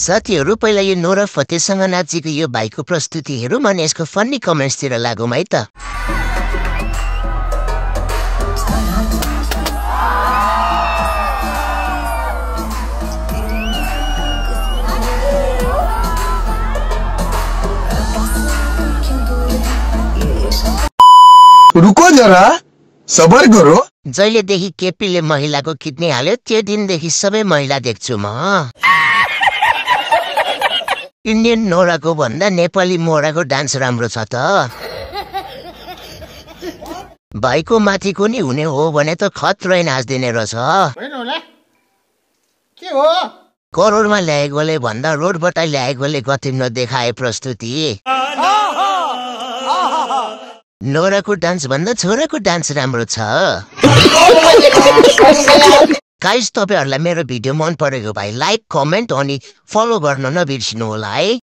साथीहरू पहिला यो नोरा फतेहसँग नाचेको यो भाइको प्रस्तुति हेरौँ अनि यसको फन्नी कमेन्ट्सतिर लागौँ है त। रुको जरा सबर करो। जहिलेदेखि केपीले महिलाको किडनी हाल्यो त्यो दिनदेखि सबै महिला देख्छु म। इन्डियन नोराको भन्दा नेपाली मोराको डान्स राम्रो छ त। भाइको माथिको नि हुने हो भने त खत्रै नाच्दिने रहेछ। करोडमा ल्याएकोले भन्दा रोडबाट ल्याएकोले गति नदेखाए प्रस्तुति। नोराको डान्स भन्दा छोराको डान्स राम्रो छ। गाइस, तपाईहरुलाई मेरो भिडियो मन परेको भए लाइक, कमेन्ट अनि फलो गर्न नबिर्सिनु होला है।